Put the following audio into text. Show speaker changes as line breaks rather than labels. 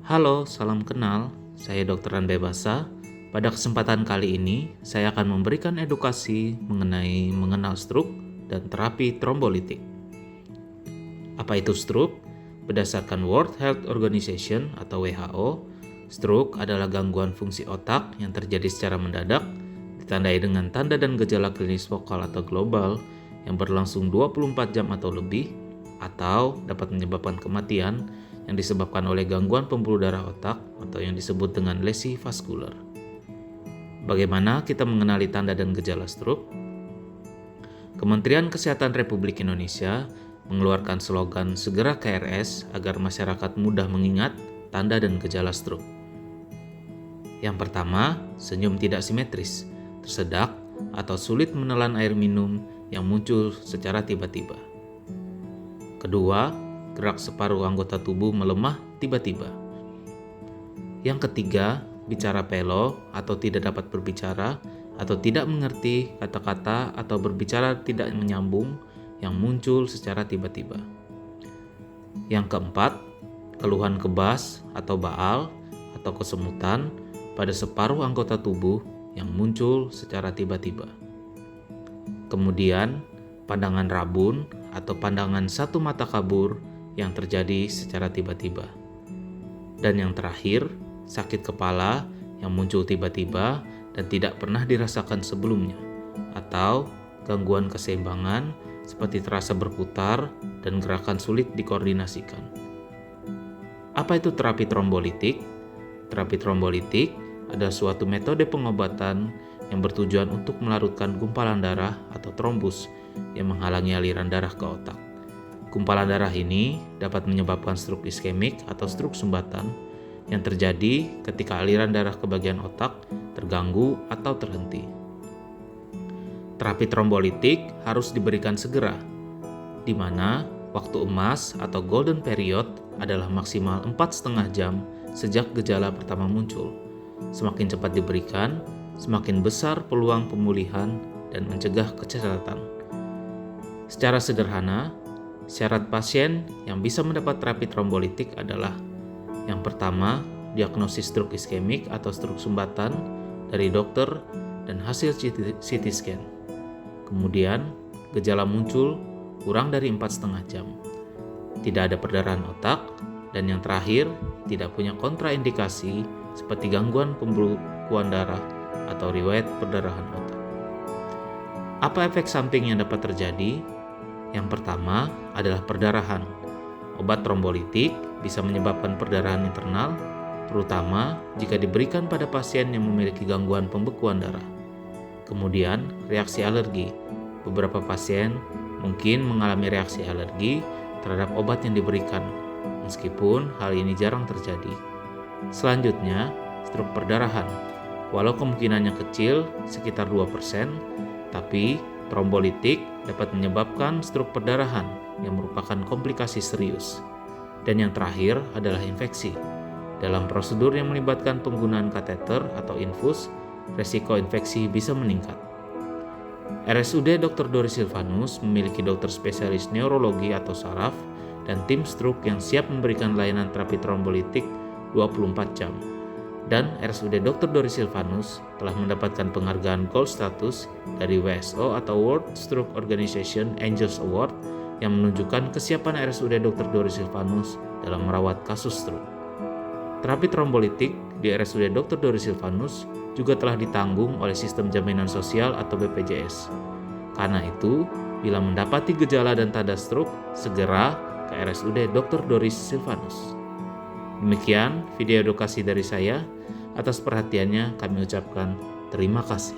Halo, salam kenal. Saya Dr. Ande Basa. Pada kesempatan kali ini, saya akan memberikan edukasi mengenai mengenal stroke dan terapi trombolitik. Apa itu stroke? Berdasarkan World Health Organization atau WHO, stroke adalah gangguan fungsi otak yang terjadi secara mendadak, ditandai dengan tanda dan gejala klinis vokal atau global yang berlangsung 24 jam atau lebih, atau dapat menyebabkan kematian yang disebabkan oleh gangguan pembuluh darah otak atau yang disebut dengan lesi vaskular. Bagaimana kita mengenali tanda dan gejala stroke? Kementerian Kesehatan Republik Indonesia mengeluarkan slogan Segera KRS agar masyarakat mudah mengingat tanda dan gejala stroke. Yang pertama, senyum tidak simetris, tersedak, atau sulit menelan air minum yang muncul secara tiba-tiba. Kedua, gerak separuh anggota tubuh melemah tiba-tiba. Yang ketiga, bicara pelo atau tidak dapat berbicara atau tidak mengerti kata-kata atau berbicara tidak menyambung yang muncul secara tiba-tiba. Yang keempat, keluhan kebas atau baal atau kesemutan pada separuh anggota tubuh yang muncul secara tiba-tiba. Kemudian, pandangan rabun atau pandangan satu mata kabur yang terjadi secara tiba-tiba. Dan yang terakhir, sakit kepala yang muncul tiba-tiba dan tidak pernah dirasakan sebelumnya, atau gangguan keseimbangan seperti terasa berputar dan gerakan sulit dikoordinasikan. Apa itu terapi trombolitik? Terapi trombolitik adalah suatu metode pengobatan yang bertujuan untuk melarutkan gumpalan darah atau trombus yang menghalangi aliran darah ke otak. Gumpalan darah ini dapat menyebabkan stroke iskemik atau stroke sumbatan yang terjadi ketika aliran darah ke bagian otak terganggu atau terhenti. Terapi trombolitik harus diberikan segera, di mana waktu emas atau golden period adalah maksimal 4,5 jam sejak gejala pertama muncul. Semakin cepat diberikan, semakin besar peluang pemulihan dan mencegah kecacatan. Secara sederhana, syarat pasien yang bisa mendapat terapi trombolitik adalah: yang pertama, diagnosis stroke iskemik atau stroke sumbatan dari dokter dan hasil CT scan. Kemudian, gejala muncul kurang dari 4,5 jam. Tidak ada perdarahan otak, dan yang terakhir, tidak punya kontraindikasi seperti gangguan pembekuan darah atau riwayat perdarahan otak. Apa efek samping yang dapat terjadi? Yang pertama adalah perdarahan. Obat trombolitik bisa menyebabkan perdarahan internal, terutama jika diberikan pada pasien yang memiliki gangguan pembekuan darah. Kemudian, reaksi alergi. Beberapa pasien mungkin mengalami reaksi alergi terhadap obat yang diberikan, meskipun hal ini jarang terjadi. Selanjutnya, stroke perdarahan. Walau kemungkinannya kecil, sekitar 2%, tapi trombolitik dapat menyebabkan stroke perdarahan yang merupakan komplikasi serius. Dan yang terakhir adalah infeksi. Dalam prosedur yang melibatkan penggunaan kateter atau infus, resiko infeksi bisa meningkat. RSUD Dr. Doris Silvanus memiliki dokter spesialis neurologi atau saraf dan tim stroke yang siap memberikan layanan terapi trombolitik 24 jam. Dan RSUD Dr. Doris Silvanus telah mendapatkan penghargaan Gold Status dari WSO atau World Stroke Organization Angels Award yang menunjukkan kesiapan RSUD Dr. Doris Silvanus dalam merawat kasus stroke. Terapi trombolitik di RSUD Dr. Doris Silvanus juga telah ditanggung oleh Sistem Jaminan Sosial atau BPJS. Karena itu, bila mendapati gejala dan tanda stroke, segera ke RSUD Dr. Doris Silvanus. Demikian video edukasi dari saya. Atas perhatiannya kami ucapkan terima kasih.